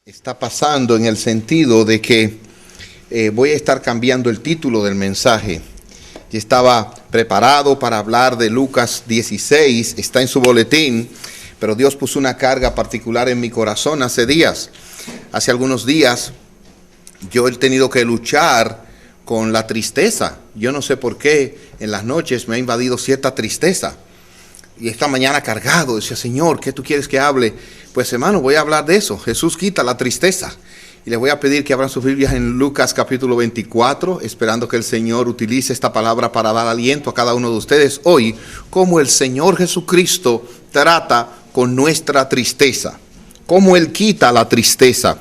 Está pasando en el sentido de que voy a estar cambiando el título del mensaje. Yo estaba preparado para hablar de Lucas 16, está en su boletín, pero Dios puso una carga particular en mi corazón hace días. Hace algunos días yo he tenido que luchar con la tristeza. Yo no sé por qué en las noches me ha invadido cierta tristeza. Y esta mañana cargado, decía, Señor, ¿qué tú quieres que hable? Pues hermano, voy a hablar de eso. Jesús quita la tristeza. Y les voy a pedir que abran sus Biblias en Lucas capítulo 24, esperando que el Señor utilice esta palabra para dar aliento a cada uno de ustedes hoy, como el Señor Jesucristo trata con nuestra tristeza, cómo Él quita la tristeza.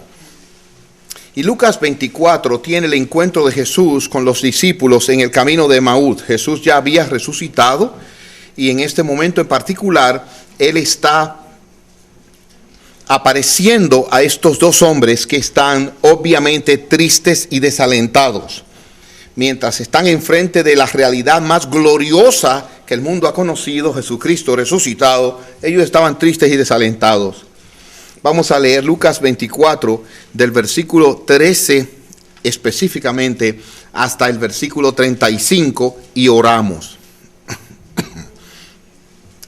Y Lucas 24 tiene el encuentro de Jesús con los discípulos en el camino de Emaús. Jesús ya había resucitado y en este momento en particular Él está apareciendo a estos dos hombres que están obviamente tristes y desalentados. Mientras están enfrente de la realidad más gloriosa que el mundo ha conocido, Jesucristo resucitado, ellos estaban tristes y desalentados. Vamos a leer Lucas 24 del versículo 13 específicamente hasta el versículo 35 y oramos.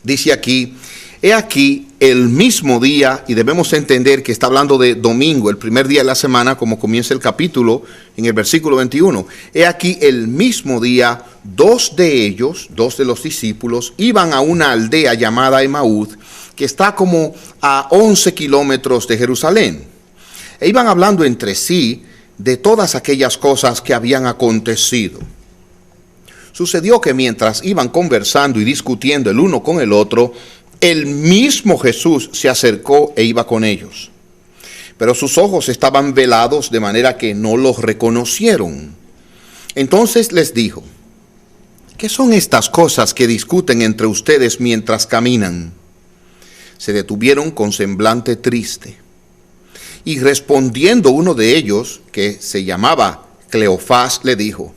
Dice aquí, he aquí el mismo día, y debemos entender que está hablando de domingo, el primer día de la semana, como comienza el capítulo en el versículo 21. He aquí el mismo día, dos de los discípulos, iban a una aldea llamada Emaús, que está como a 11 kilómetros de Jerusalén. E iban hablando entre sí de todas aquellas cosas que habían acontecido. Sucedió que mientras iban conversando y discutiendo el uno con el otro, el mismo Jesús se acercó e iba con ellos. Pero sus ojos estaban velados de manera que no los reconocieron. Entonces les dijo, ¿qué son estas cosas que discuten entre ustedes mientras caminan? Se detuvieron con semblante triste. Y respondiendo uno de ellos, que se llamaba Cleofás, le dijo,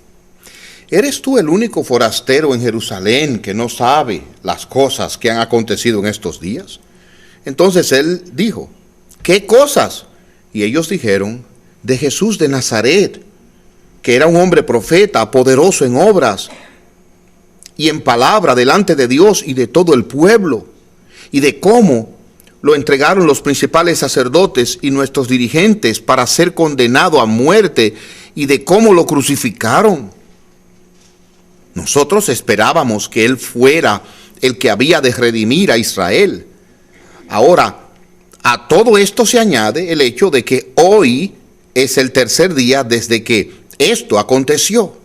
¿eres tú el único forastero en Jerusalén que no sabe las cosas que han acontecido en estos días? Entonces él dijo, ¿qué cosas? Y ellos dijeron, de Jesús de Nazaret, que era un hombre profeta, poderoso en obras y en palabra delante de Dios y de todo el pueblo, y de cómo lo entregaron los principales sacerdotes y nuestros dirigentes para ser condenado a muerte, y de cómo lo crucificaron. Nosotros esperábamos que Él fuera el que había de redimir a Israel. Ahora, a todo esto se añade el hecho de que hoy es el tercer día desde que esto aconteció.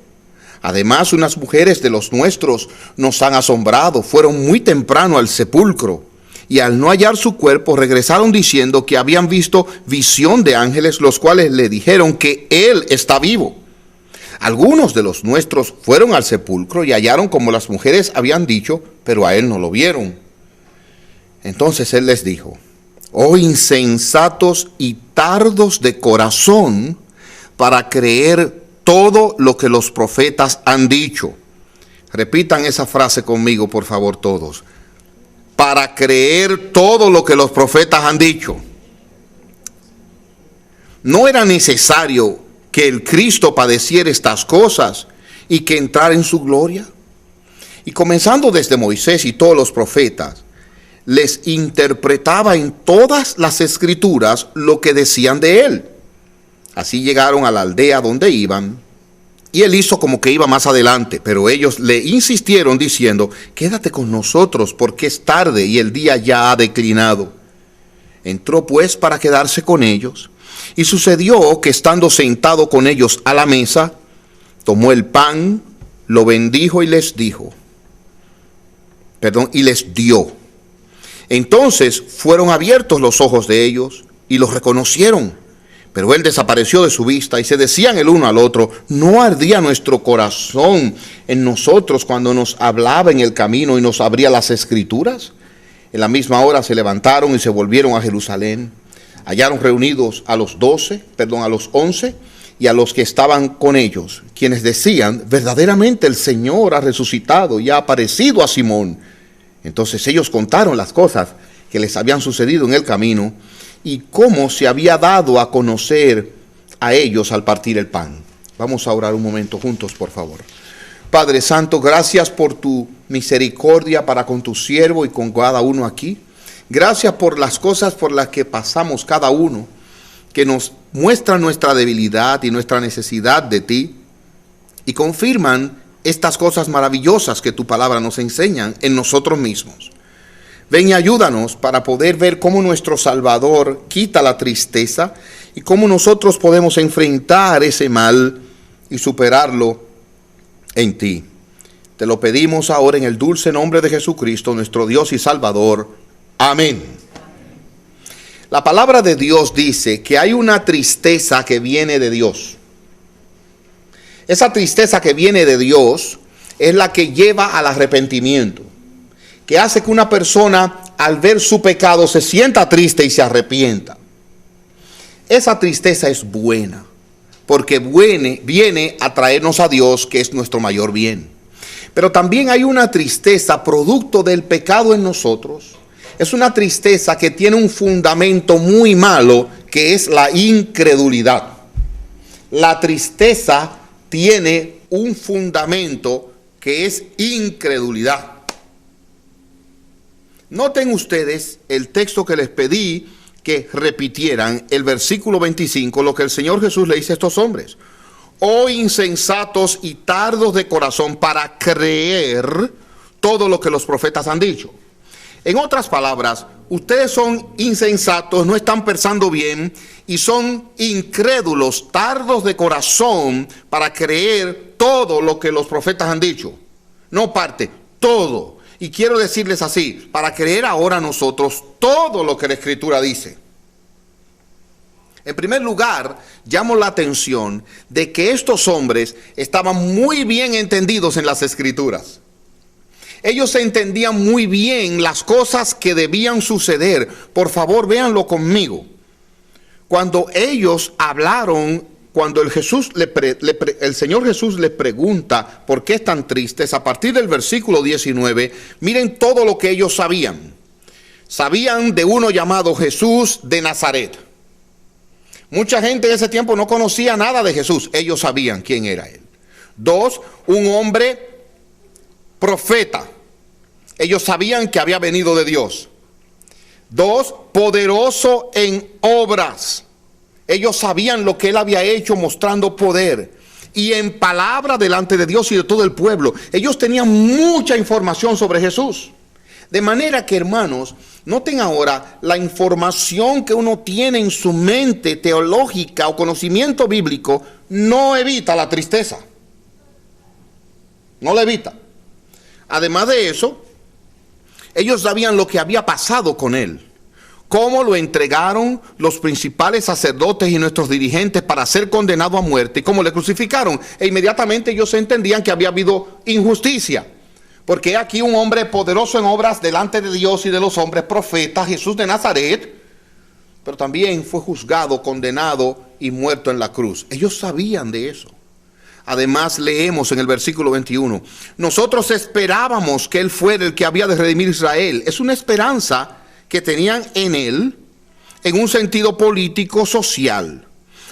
Además, unas mujeres de los nuestros nos han asombrado. Fueron muy temprano al sepulcro y al no hallar su cuerpo regresaron diciendo que habían visto visión de ángeles, los cuales le dijeron que Él está vivo. Algunos de los nuestros fueron al sepulcro y hallaron como las mujeres habían dicho, pero a Él no lo vieron. Entonces Él les dijo, oh insensatos y tardos de corazón para creer todo lo que los profetas han dicho. Repitan esa frase conmigo, por favor, todos. Para creer todo lo que los profetas han dicho. No era necesario que el Cristo padeciera estas cosas y que entrara en su gloria. Y comenzando desde Moisés y todos los profetas, les interpretaba en todas las escrituras lo que decían de él. Así llegaron a la aldea donde iban, y él hizo como que iba más adelante, pero ellos le insistieron diciendo, quédate con nosotros porque es tarde y el día ya ha declinado. Entró pues para quedarse con ellos. Y sucedió que estando sentado con ellos a la mesa, tomó el pan, lo bendijo y les dio. Entonces fueron abiertos los ojos de ellos y los reconocieron. Pero él desapareció de su vista y se decían el uno al otro, ¿no ardía nuestro corazón en nosotros cuando nos hablaba en el camino y nos abría las escrituras? En la misma hora se levantaron y se volvieron a Jerusalén. Hallaron reunidos a los 11 y a los que estaban con ellos, quienes decían, verdaderamente el Señor ha resucitado y ha aparecido a Simón. Entonces ellos contaron las cosas que les habían sucedido en el camino y cómo se había dado a conocer a ellos al partir el pan. Vamos a orar un momento juntos, por favor. Padre Santo, gracias por tu misericordia para con tu siervo y con cada uno aquí. Gracias por las cosas por las que pasamos cada uno, que nos muestran nuestra debilidad y nuestra necesidad de ti, y confirman estas cosas maravillosas que tu palabra nos enseña en nosotros mismos. Ven y ayúdanos para poder ver cómo nuestro Salvador quita la tristeza y cómo nosotros podemos enfrentar ese mal y superarlo en ti. Te lo pedimos ahora en el dulce nombre de Jesucristo, nuestro Dios y Salvador. Amén. La palabra de Dios dice que hay una tristeza que viene de Dios. Esa tristeza que viene de Dios es la que lleva al arrepentimiento, que hace que una persona al ver su pecado se sienta triste y se arrepienta. Esa tristeza es buena, porque viene a traernos a Dios, que es nuestro mayor bien. Pero también hay una tristeza producto del pecado en nosotros. Es una tristeza que tiene un fundamento muy malo, que es la incredulidad. La tristeza tiene un fundamento que es incredulidad. Noten ustedes el texto que les pedí que repitieran, el versículo 25, lo que el Señor Jesús le dice a estos hombres. Oh insensatos y tardos de corazón para creer todo lo que los profetas han dicho. En otras palabras, ustedes son insensatos, no están pensando bien y son incrédulos, tardos de corazón para creer todo lo que los profetas han dicho. No parte, todo. Y quiero decirles así, para creer ahora nosotros todo lo que la Escritura dice. En primer lugar, llamo la atención de que estos hombres estaban muy bien entendidos en las Escrituras. Ellos entendían muy bien las cosas que debían suceder. Por favor, véanlo conmigo. Cuando ellos hablaron, cuando el Señor Jesús les pregunta por qué están tristes, a partir del versículo 19, miren todo lo que ellos sabían. Sabían de uno llamado Jesús de Nazaret. Mucha gente en ese tiempo no conocía nada de Jesús. Ellos sabían quién era él. 2, un hombre profeta. Ellos sabían que había venido de Dios. 2, poderoso en obras. Ellos sabían lo que él había hecho mostrando poder. Y en palabra delante de Dios y de todo el pueblo. Ellos tenían mucha información sobre Jesús. De manera que, hermanos, noten ahora la información que uno tiene en su mente teológica o conocimiento bíblico no evita la tristeza. No la evita. Además de eso, ellos sabían lo que había pasado con él, cómo lo entregaron los principales sacerdotes y nuestros dirigentes para ser condenado a muerte y cómo le crucificaron. E inmediatamente ellos entendían que había habido injusticia, porque aquí un hombre poderoso en obras delante de Dios y de los hombres, profeta, Jesús de Nazaret, pero también fue juzgado, condenado y muerto en la cruz. Ellos sabían de eso. Además, leemos en el versículo 21, nosotros esperábamos que él fuera el que había de redimir a Israel. Es una esperanza que tenían en él, en un sentido político, social.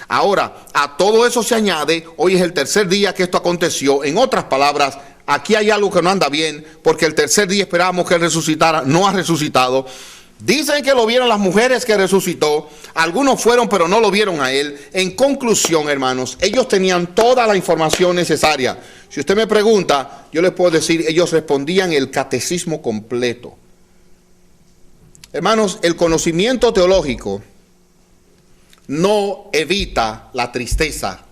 Ahora, a todo eso se añade, hoy es el tercer día que esto aconteció. En otras palabras, aquí hay algo que no anda bien, porque el tercer día esperábamos que él resucitara, no ha resucitado. Dicen que lo vieron las mujeres que resucitó, algunos fueron pero no lo vieron a él. En conclusión, hermanos, ellos tenían toda la información necesaria. Si usted me pregunta, yo les puedo decir, ellos respondían el catecismo completo. Hermanos, el conocimiento teológico no evita la tristeza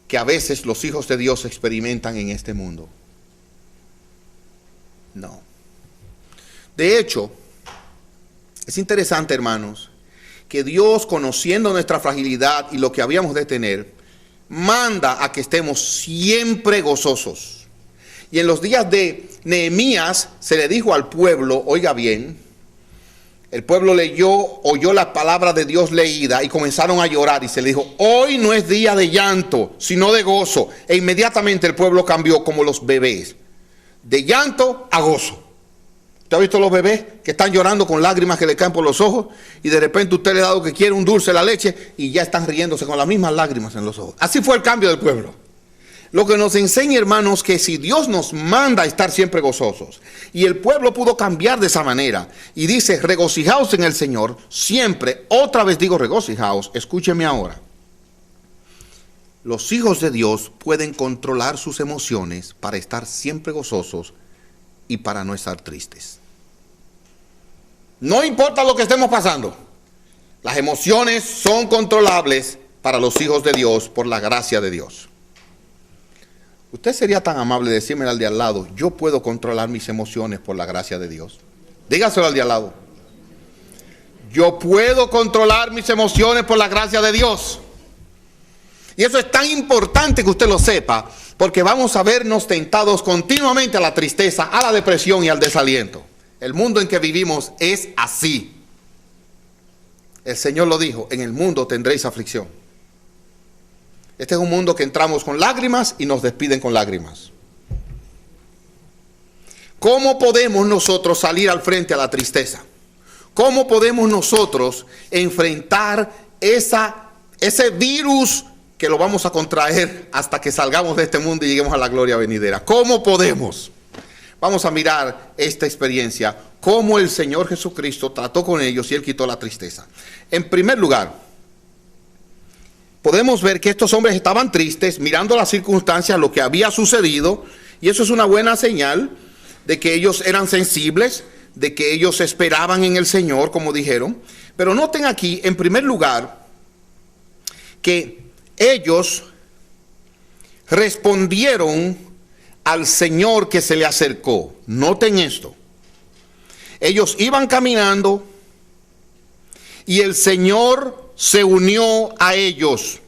que a veces los hijos de Dios experimentan en este mundo. No. De hecho, es interesante, hermanos, que Dios, conociendo nuestra fragilidad y lo que habíamos de tener, manda a que estemos siempre gozosos. Y en los días de Nehemías se le dijo al pueblo, oiga bien, el pueblo oyó la palabra de Dios leída y comenzaron a llorar y se le dijo, hoy no es día de llanto, sino de gozo. E inmediatamente el pueblo cambió como los bebés, de llanto a gozo. ¿Usted ha visto los bebés que están llorando con lágrimas que le caen por los ojos? Y de repente usted le ha dado que quiere un dulce, la leche, y ya están riéndose con las mismas lágrimas en los ojos. Así fue el cambio del pueblo. Lo que nos enseña, hermanos, que si Dios nos manda a estar siempre gozosos, y el pueblo pudo cambiar de esa manera, y dice, regocijaos en el Señor, siempre, otra vez digo regocijaos, escúcheme ahora. Los hijos de Dios pueden controlar sus emociones para estar siempre gozosos y para no estar tristes. No importa lo que estemos pasando, las emociones son controlables para los hijos de Dios por la gracia de Dios. Usted sería tan amable de decirme al de al lado, yo puedo controlar mis emociones por la gracia de Dios. Dígaselo al de al lado. Yo puedo controlar mis emociones por la gracia de Dios. Y eso es tan importante que usted lo sepa, porque vamos a vernos tentados continuamente a la tristeza, a la depresión y al desaliento. El mundo en que vivimos es así. El Señor lo dijo, en el mundo tendréis aflicción. Este es un mundo que entramos con lágrimas y nos despiden con lágrimas. ¿Cómo podemos nosotros salir al frente a la tristeza? ¿Cómo podemos nosotros enfrentar ese virus que lo vamos a contraer hasta que salgamos de este mundo y lleguemos a la gloria venidera? ¿Cómo podemos? Vamos a mirar esta experiencia, cómo el Señor Jesucristo trató con ellos y Él quitó la tristeza. En primer lugar, podemos ver que estos hombres estaban tristes, mirando las circunstancias, lo que había sucedido, y eso es una buena señal de que ellos eran sensibles, de que ellos esperaban en el Señor, como dijeron. Pero noten aquí, en primer lugar, que ellos respondieron al Señor que se le acercó. Noten esto. Ellos iban caminando y el Señor se unió a ellos.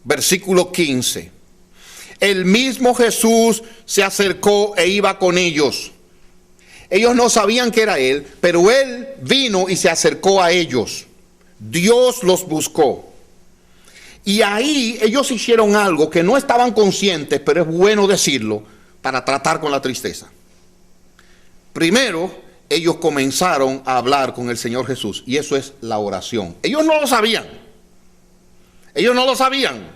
Versículo 15. El mismo Jesús se acercó e iba con ellos. Ellos no sabían que era Él, pero Él vino y se acercó a ellos. Dios los buscó. Y ahí ellos hicieron algo que no estaban conscientes, pero es bueno decirlo, para tratar con la tristeza. Primero, ellos comenzaron a hablar con el Señor Jesús, y eso es la oración. Ellos no lo sabían. Ellos no lo sabían.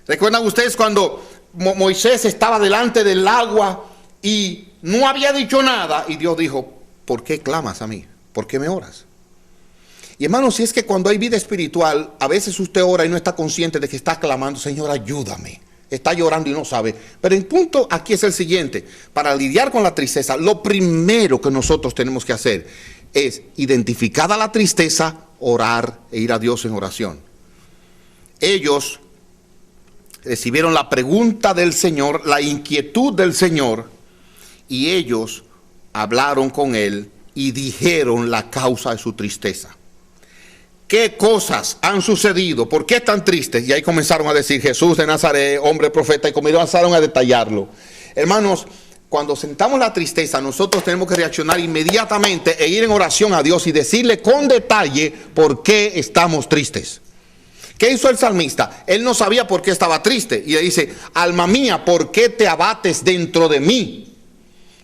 ¿Recuerdan ustedes cuando Moisés estaba delante del agua y no había dicho nada? Y Dios dijo, ¿por qué clamas a mí? ¿Por qué me oras? Y hermanos, si es que cuando hay vida espiritual, a veces usted ora y no está consciente de que está clamando, Señor, ayúdame. Está llorando y no sabe. Pero el punto aquí es el siguiente. Para lidiar con la tristeza, lo primero que nosotros tenemos que hacer es, identificada la tristeza, orar e ir a Dios en oración. Ellos recibieron la pregunta del Señor, la inquietud del Señor, y ellos hablaron con Él y dijeron la causa de su tristeza. ¿Qué cosas han sucedido? ¿Por qué están tristes? Y ahí comenzaron a decir, Jesús de Nazaret, hombre profeta, y comenzaron a detallarlo. Hermanos, cuando sentamos la tristeza, nosotros tenemos que reaccionar inmediatamente e ir en oración a Dios y decirle con detalle por qué estamos tristes. ¿Qué hizo el salmista? Él no sabía por qué estaba triste. Y le dice, alma mía, ¿por qué te abates dentro de mí?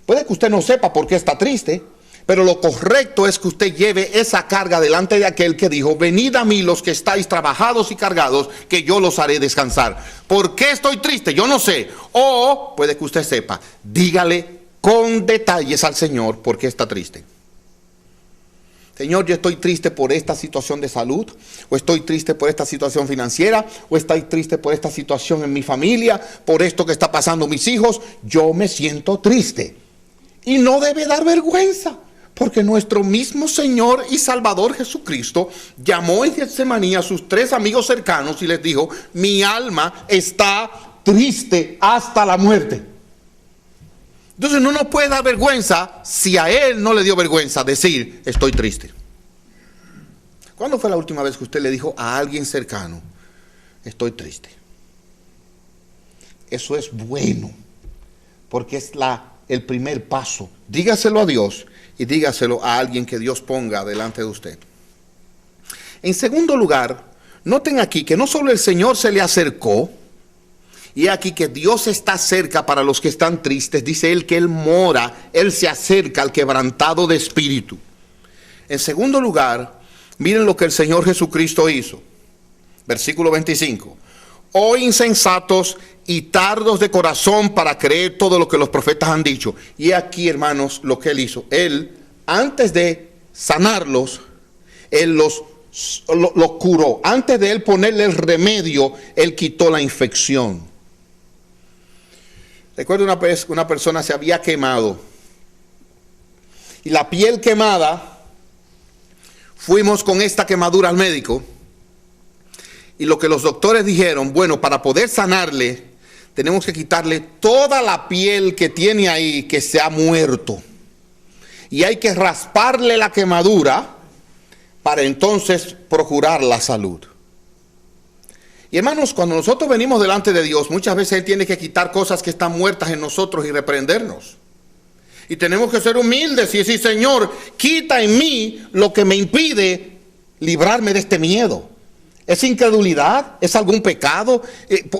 Puede que usted no sepa por qué está triste, pero lo correcto es que usted lleve esa carga delante de aquel que dijo, venid a mí los que estáis trabajados y cargados, que yo los haré descansar. ¿Por qué estoy triste? Yo no sé. O puede que usted sepa, dígale con detalles al Señor por qué está triste. Señor, yo estoy triste por esta situación de salud, o estoy triste por esta situación financiera, o estoy triste por esta situación en mi familia, por esto que está pasando mis hijos. Yo me siento triste. Y no debe dar vergüenza. Porque nuestro mismo Señor y Salvador Jesucristo llamó en Getsemaní a sus 3 amigos cercanos y les dijo, mi alma está triste hasta la muerte. Entonces no nos puede dar vergüenza si a Él no le dio vergüenza decir, estoy triste. ¿Cuándo fue la última vez que usted le dijo a alguien cercano, estoy triste? Eso es bueno, porque es el primer paso. Dígaselo a Dios y dígaselo a alguien que Dios ponga delante de usted. En segundo lugar, noten aquí que no solo el Señor se le acercó Y aquí que Dios está cerca para los que están tristes. Dice él que él mora, él se acerca al quebrantado de espíritu. En segundo lugar, miren lo que el Señor Jesucristo hizo. Versículo 25. Oh insensatos y tardos de corazón para creer todo lo que los profetas han dicho. Y aquí, hermanos, lo que él hizo. Él, antes de sanarlos, él los curó. Antes de él ponerle el remedio, él quitó la infección. Recuerdo una vez una persona se había quemado. Y la piel quemada, fuimos con esta quemadura al médico. Y lo que los doctores dijeron, bueno, para poder sanarle, tenemos que quitarle toda la piel que tiene ahí, que se ha muerto. Y hay que rasparle la quemadura para entonces procurar la salud. Y hermanos, cuando nosotros venimos delante de Dios, muchas veces Él tiene que quitar cosas que están muertas en nosotros y reprendernos. Y tenemos que ser humildes y decir, Señor, quita en mí lo que me impide librarme de este miedo. ¿Es incredulidad? ¿Es algún pecado?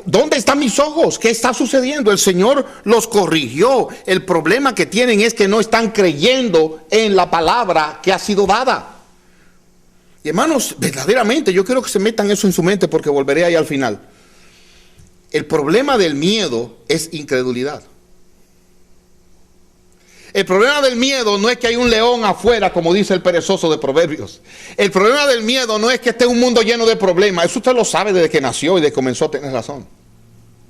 ¿Dónde están mis ojos? ¿Qué está sucediendo? El Señor los corrigió. El problema que tienen es que no están creyendo en la palabra que ha sido dada. Y hermanos, verdaderamente yo quiero que se metan eso en su mente porque volveré ahí al final. El problema del miedo es incredulidad. El problema del miedo no es que hay un león afuera, como dice el perezoso de Proverbios. El problema del miedo no es que esté un mundo lleno de problemas. Eso usted lo sabe desde que nació y desde que comenzó a tener razón.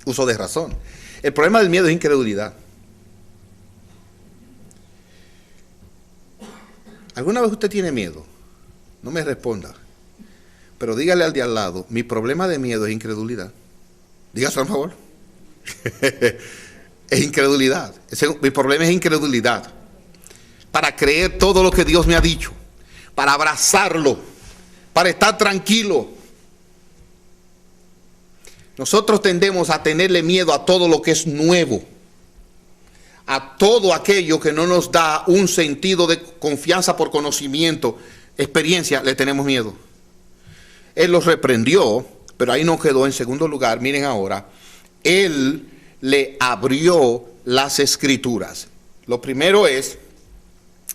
Uso de razón. El problema del miedo es incredulidad. ¿Alguna vez usted tiene miedo? No me responda. Pero dígale al de al lado, mi problema de miedo es incredulidad. Dígaselo, por favor. Es incredulidad. Mi problema es incredulidad. Para creer todo lo que Dios me ha dicho. Para abrazarlo. Para estar tranquilo. Nosotros tendemos a tenerle miedo a todo lo que es nuevo. A todo aquello que no nos da un sentido de confianza por conocimiento, experiencia, le tenemos miedo. Él los reprendió, pero ahí no quedó. En segundo lugar, miren ahora, Él le abrió las escrituras. Lo primero es,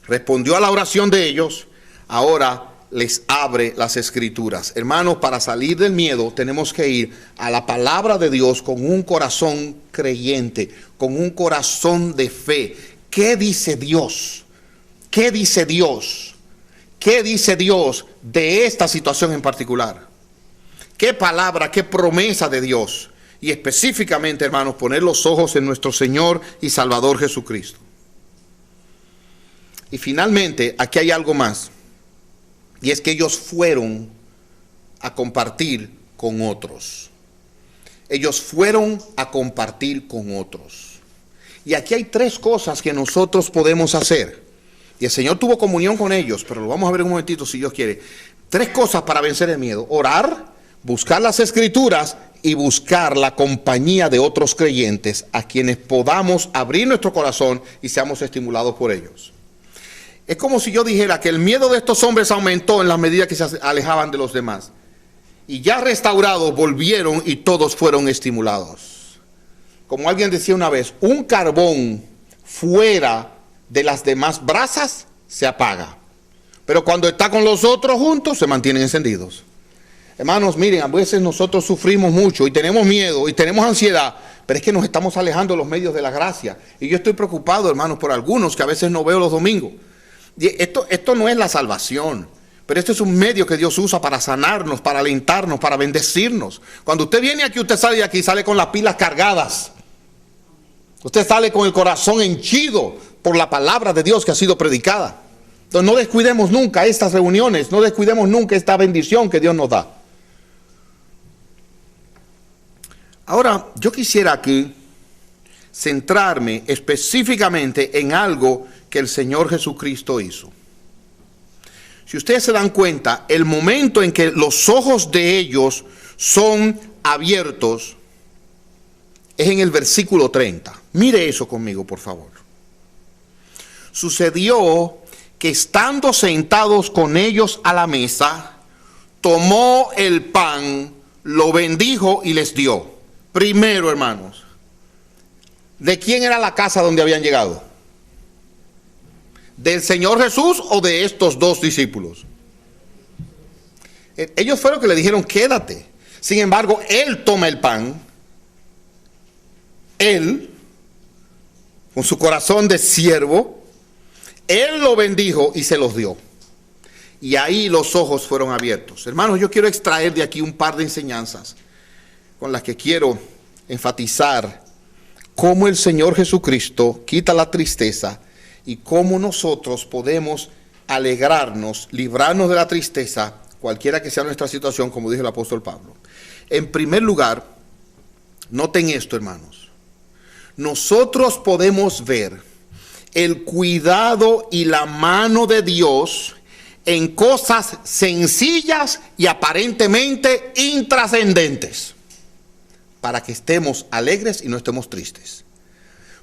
respondió a la oración de ellos, ahora les abre las escrituras. Hermanos, para salir del miedo tenemos que ir a la palabra de Dios con un corazón creyente, con un corazón de fe. ¿Qué dice Dios? ¿Qué dice Dios? ¿Qué dice Dios de esta situación en particular? ¿Qué palabra, qué promesa de Dios? Y específicamente, hermanos, poner los ojos en nuestro Señor y Salvador Jesucristo. Y finalmente, aquí hay algo más. Y es que ellos fueron a compartir con otros. Ellos fueron a compartir con otros. Y aquí hay tres cosas que nosotros podemos hacer. Y el Señor tuvo comunión con ellos, pero lo vamos a ver en un momentito si Dios quiere. Tres cosas para vencer el miedo. Orar, buscar las escrituras y buscar la compañía de otros creyentes a quienes podamos abrir nuestro corazón y seamos estimulados por ellos. Es como si yo dijera que el miedo de estos hombres aumentó en la medida que se alejaban de los demás. Y ya restaurados volvieron y todos fueron estimulados. Como alguien decía una vez, un carbón fuera de las demás brasas se apaga. Pero cuando está con los otros juntos se mantienen encendidos. Hermanos, miren, a veces nosotros sufrimos mucho y tenemos miedo y tenemos ansiedad, pero es que nos estamos alejando de los medios de la gracia. Y yo estoy preocupado, hermanos, por algunos que a veces no veo los domingos. Y esto no es la salvación, pero esto es un medio que Dios usa para sanarnos, para alentarnos, para bendecirnos. Cuando usted viene aquí, usted sale de aquí, sale con las pilas cargadas. Usted sale con el corazón henchido por la palabra de Dios que ha sido predicada. Entonces no descuidemos nunca estas reuniones, no descuidemos nunca esta bendición que Dios nos da. Ahora, yo quisiera aquí centrarme específicamente en algo que el Señor Jesucristo hizo. Si ustedes se dan cuenta, el momento en que los ojos de ellos son abiertos es en el versículo 30. Mire eso conmigo, por favor. Sucedió que estando sentados con ellos a la mesa, tomó el pan, lo bendijo y les dio. Primero, hermanos, ¿de quién era la casa donde habían llegado? ¿Del Señor Jesús o de estos dos discípulos? Ellos fueron los que le dijeron, quédate. Sin embargo, Él toma el pan. Él, con su corazón de siervo, Él lo bendijo y se los dio. Y ahí los ojos fueron abiertos. Hermanos, yo quiero extraer de aquí un par de enseñanzas con las que quiero enfatizar cómo el Señor Jesucristo quita la tristeza y cómo nosotros podemos alegrarnos, librarnos de la tristeza, cualquiera que sea nuestra situación, como dijo el apóstol Pablo. En primer lugar, noten esto, hermanos. Nosotros podemos ver el cuidado y la mano de Dios en cosas sencillas y aparentemente intrascendentes, para que estemos alegres y no estemos tristes.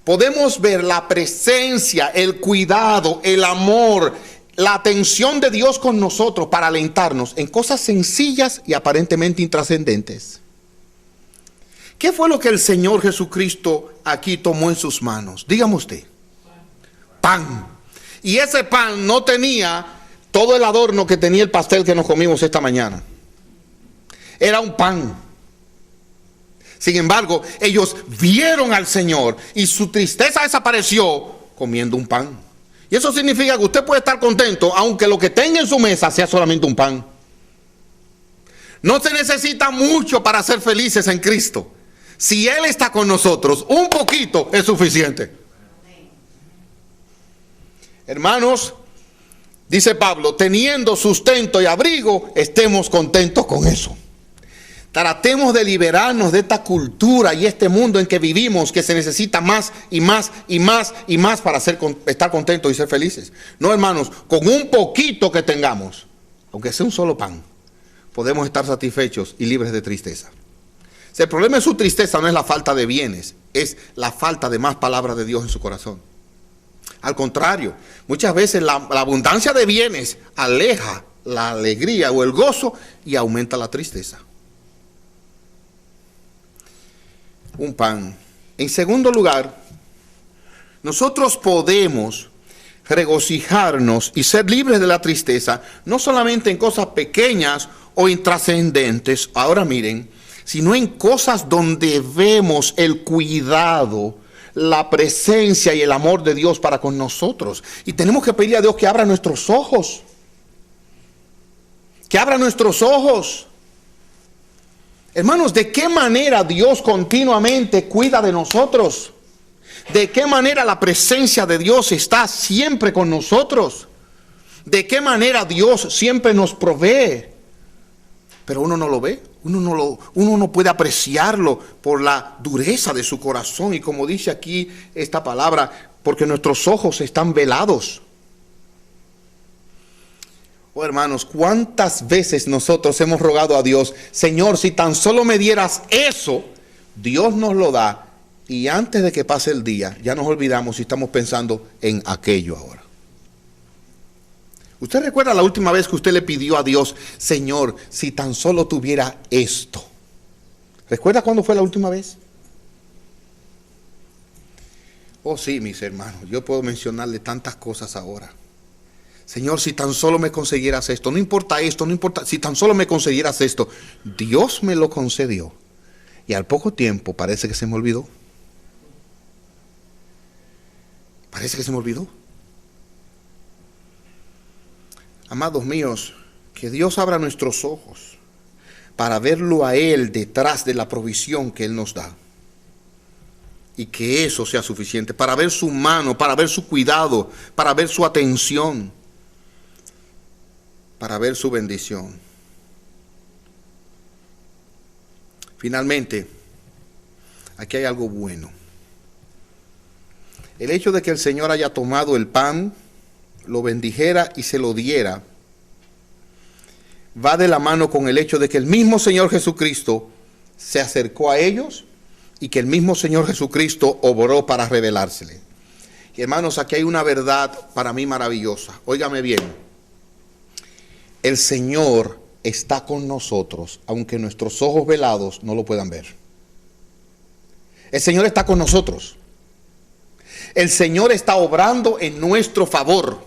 Podemos ver la presencia, el cuidado, el amor, la atención de Dios con nosotros para alentarnos en cosas sencillas y aparentemente intrascendentes. ¿Qué fue lo que el Señor Jesucristo aquí tomó en sus manos? Dígame usted. Pan. Y ese pan no tenía todo el adorno que tenía el pastel que nos comimos esta mañana. Era un pan. Sin embargo, ellos vieron al Señor y su tristeza desapareció comiendo un pan. Y eso significa que usted puede estar contento aunque lo que tenga en su mesa sea solamente un pan. No se necesita mucho para ser felices en Cristo. Si Él está con nosotros, un poquito es suficiente. Hermanos, dice Pablo, teniendo sustento y abrigo, estemos contentos con eso. Tratemos de liberarnos de esta cultura y este mundo en que vivimos, que se necesita más y más y más y más para estar contentos y ser felices. No, hermanos, con un poquito que tengamos, aunque sea un solo pan, podemos estar satisfechos y libres de tristeza. Si el problema de su tristeza no es la falta de bienes, es la falta de más palabras de Dios en su corazón. Al contrario, muchas veces la abundancia de bienes aleja la alegría o el gozo y aumenta la tristeza. Un pan. En segundo lugar, nosotros podemos regocijarnos y ser libres de la tristeza, no solamente en cosas pequeñas o intrascendentes, ahora miren, sino en cosas donde vemos el cuidado, la presencia y el amor de Dios para con nosotros. Y tenemos que pedirle a Dios que abra nuestros ojos. Que abra nuestros ojos. Hermanos, ¿de qué manera Dios continuamente cuida de nosotros? ¿De qué manera la presencia de Dios está siempre con nosotros? ¿De qué manera Dios siempre nos provee? Pero uno no lo ve, uno no puede apreciarlo por la dureza de su corazón. Y como dice aquí esta palabra, porque nuestros ojos están velados. Oh, hermanos, ¿cuántas veces nosotros hemos rogado a Dios, Señor, si tan solo me dieras eso? Dios nos lo da y antes de que pase el día ya nos olvidamos y estamos pensando en aquello ahora. ¿Usted recuerda la última vez que usted le pidió a Dios, Señor, si tan solo tuviera esto? ¿Recuerda cuándo fue la última vez? Oh sí, mis hermanos, yo puedo mencionarle tantas cosas ahora. Señor, si tan solo me consiguieras esto, no importa esto, no importa, si tan solo me consiguieras esto. Dios me lo concedió y al poco tiempo parece que se me olvidó. Parece que se me olvidó. Amados míos, que Dios abra nuestros ojos para verlo a Él detrás de la provisión que Él nos da. Y que eso sea suficiente, para ver su mano, para ver su cuidado, para ver su atención, para ver su bendición. Finalmente, aquí hay algo bueno. El hecho de que el Señor haya tomado el pan, lo bendijera y se lo diera, va de la mano con el hecho de que el mismo Señor Jesucristo se acercó a ellos y que el mismo Señor Jesucristo obró para revelársele. Y hermanos, aquí hay una verdad para mí maravillosa. Óigame bien. El Señor está con nosotros, aunque nuestros ojos velados no lo puedan ver. El Señor está con nosotros. El Señor está obrando en nuestro favor.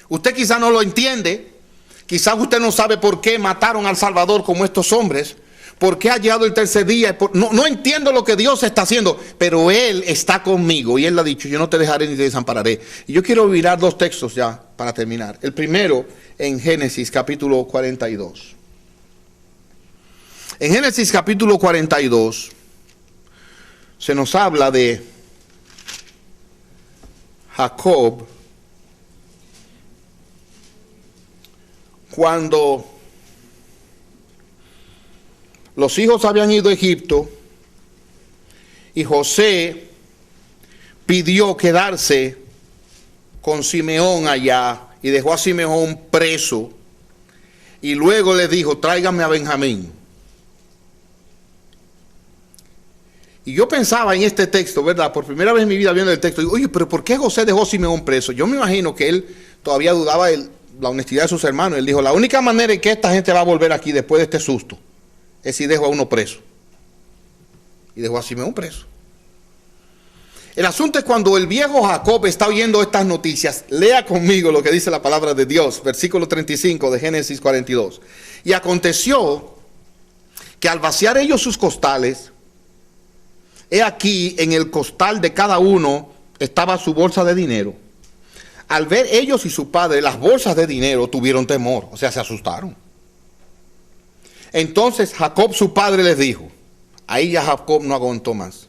Usted quizás no lo entiende. Quizás usted no sabe por qué mataron al Salvador como estos hombres. ¿Por qué ha llegado el tercer día? No entiendo lo que Dios está haciendo, pero Él está conmigo y Él le ha dicho, yo no te dejaré ni te desampararé. Y yo quiero mirar dos textos ya para terminar. El primero en Génesis capítulo 42. En Génesis capítulo 42 se nos habla de Jacob cuando los hijos habían ido a Egipto y José pidió quedarse con Simeón allá y dejó a Simeón preso y luego le dijo, tráigame a Benjamín. Y yo pensaba en este texto, ¿verdad? Por primera vez en mi vida viendo el texto, digo, oye, pero ¿por qué José dejó a Simeón preso? Yo me imagino que él todavía dudaba de la honestidad de sus hermanos. Él dijo, la única manera en que esta gente va a volver aquí después de este susto es si dejo a uno preso. Y dejó a Simeón preso. El asunto es cuando el viejo Jacob está oyendo estas noticias, lea conmigo lo que dice la palabra de Dios, versículo 35 de Génesis 42. Y aconteció que al vaciar ellos sus costales, he aquí en el costal de cada uno estaba su bolsa de dinero. Al ver ellos y su padre las bolsas de dinero, tuvieron temor, o sea, se asustaron. Entonces Jacob su padre les dijo, ahí ya Jacob no aguantó más.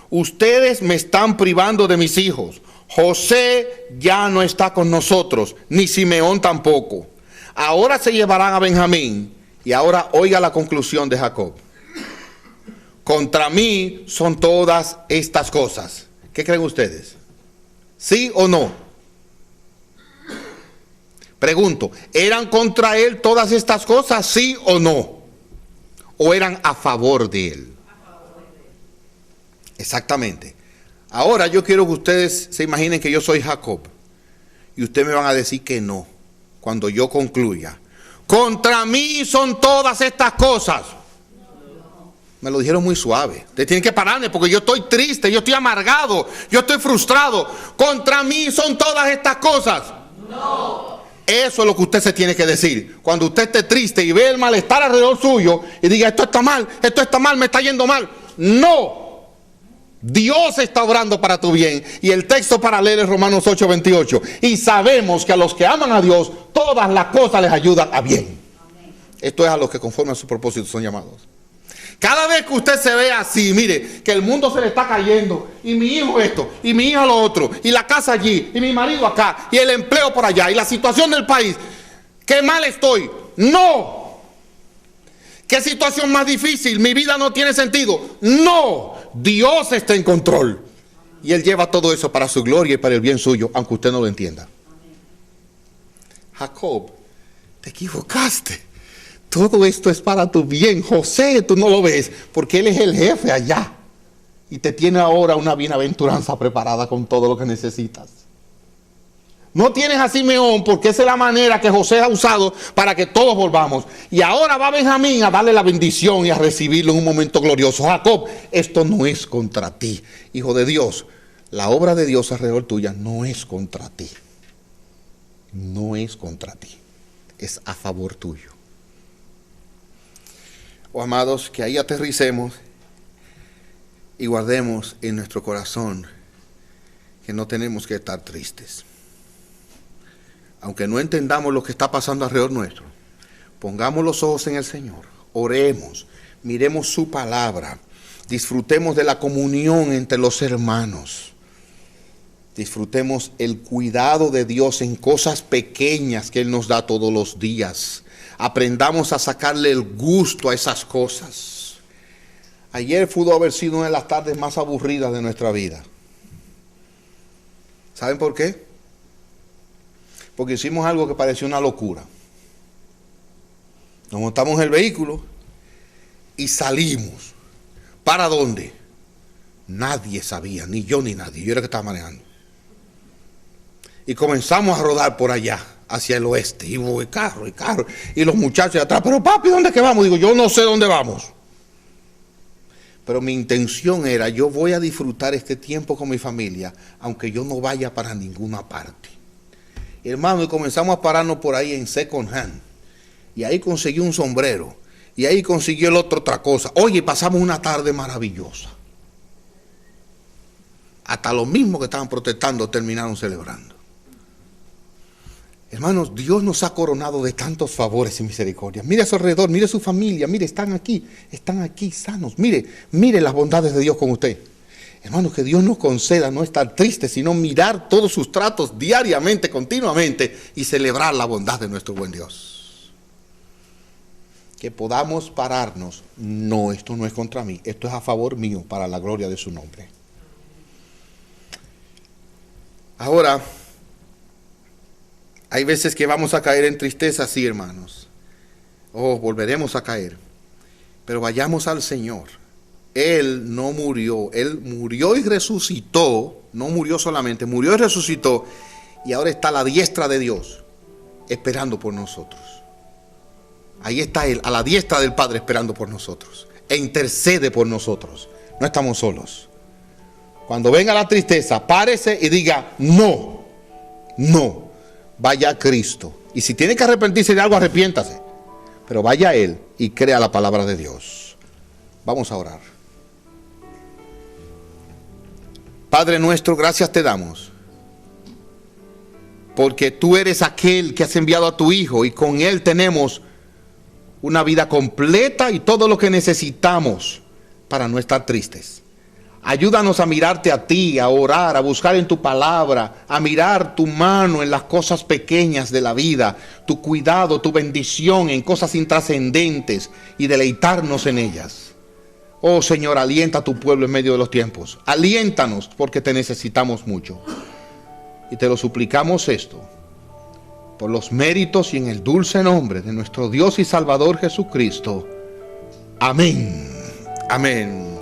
Ustedes me están privando de mis hijos. José ya no está con nosotros, ni Simeón tampoco. Ahora se llevarán a Benjamín. Y ahora oiga la conclusión de Jacob. Contra mí son todas estas cosas. ¿Qué creen ustedes? ¿Sí o no? Pregunto, ¿eran contra él todas estas cosas? ¿Sí o no? ¿O eran a favor de él? Exactamente. Ahora yo quiero que ustedes se imaginen que yo soy Jacob. Y ustedes me van a decir que no, cuando yo concluya. Contra mí son todas estas cosas. Me lo dijeron muy suave. Ustedes tienen que pararme porque yo estoy triste, yo estoy amargado, yo estoy frustrado. Contra mí son todas estas cosas. No. Eso es lo que usted se tiene que decir. Cuando usted esté triste y ve el malestar alrededor suyo y diga, esto está mal, me está yendo mal. No. Dios está obrando para tu bien. Y el texto para leer es Romanos 8:28. Y sabemos que a los que aman a Dios, todas las cosas les ayudan a bien. Esto es a los que conforme a su propósito son llamados. Cada vez que usted se ve así, mire, que el mundo se le está cayendo, y mi hijo esto, y mi hija lo otro, y la casa allí, y mi marido acá, y el empleo por allá, y la situación del país, qué mal estoy. No. Qué situación más difícil, mi vida no tiene sentido. No. Dios está en control. Y Él lleva todo eso para su gloria y para el bien suyo, aunque usted no lo entienda. Jacob, te equivocaste. Todo esto es para tu bien. José, tú no lo ves, porque él es el jefe allá. Y te tiene ahora una bienaventuranza preparada con todo lo que necesitas. No tienes a Simeón, porque esa es la manera que José ha usado para que todos volvamos. Y ahora va Benjamín a darle la bendición y a recibirlo en un momento glorioso. Jacob, esto no es contra ti. Hijo de Dios, la obra de Dios alrededor tuya no es contra ti. No es contra ti. Es a favor tuyo. Oh, amados, que ahí aterricemos y guardemos en nuestro corazón que no tenemos que estar tristes. Aunque no entendamos lo que está pasando alrededor nuestro, pongamos los ojos en el Señor, oremos, miremos su palabra, disfrutemos de la comunión entre los hermanos, disfrutemos el cuidado de Dios en cosas pequeñas que Él nos da todos los días. Aprendamos a sacarle el gusto a esas cosas. Ayer pudo haber sido una de las tardes más aburridas de nuestra vida. ¿Saben por qué? Porque hicimos algo que pareció una locura. Nos montamos en el vehículo y salimos. ¿Para dónde? Nadie sabía, ni yo ni nadie. Yo era el que estaba manejando. Y comenzamos a rodar por allá, hacia el oeste. Y voy carro. Y los muchachos de atrás, pero papi, ¿dónde es que vamos? Digo, yo no sé dónde vamos. Pero mi intención era, yo voy a disfrutar este tiempo con mi familia, aunque yo no vaya para ninguna parte. Hermano, y comenzamos a pararnos por ahí en second hand. Y ahí conseguí un sombrero. Y ahí consiguió el otro otra cosa. Oye, pasamos una tarde maravillosa. Hasta los mismos que estaban protestando terminaron celebrando. Hermanos, Dios nos ha coronado de tantos favores y misericordias. Mire a su alrededor, mire su familia, mire, están aquí sanos. Mire las bondades de Dios con usted. Hermanos, que Dios nos conceda no estar tristes, sino mirar todos sus tratos diariamente, continuamente, y celebrar la bondad de nuestro buen Dios. Que podamos pararnos. No, esto no es contra mí, esto es a favor mío, para la gloria de su nombre. Ahora, hay veces que vamos a caer en tristeza, sí, hermanos. Volveremos a caer. Pero vayamos al Señor. Él no murió. Él murió y resucitó. No murió solamente, murió y resucitó. Y ahora está a la diestra de Dios, esperando por nosotros. Ahí está Él, a la diestra del Padre, esperando por nosotros. E intercede por nosotros. No estamos solos. Cuando venga la tristeza, párese y diga, no. Vaya a Cristo. Y si tiene que arrepentirse de algo, arrepiéntase. Pero vaya a Él y crea la palabra de Dios. Vamos a orar. Padre nuestro, gracias te damos. Porque tú eres aquel que has enviado a tu Hijo y con Él tenemos una vida completa y todo lo que necesitamos para no estar tristes. Ayúdanos a mirarte a ti, a orar, a buscar en tu palabra, a mirar tu mano en las cosas pequeñas de la vida, tu cuidado, tu bendición en cosas intrascendentes y deleitarnos en ellas. Oh Señor, alienta a tu pueblo en medio de los tiempos. Aliéntanos porque te necesitamos mucho. Y te lo suplicamos esto, por los méritos y en el dulce nombre de nuestro Dios y Salvador Jesucristo. Amén. Amén.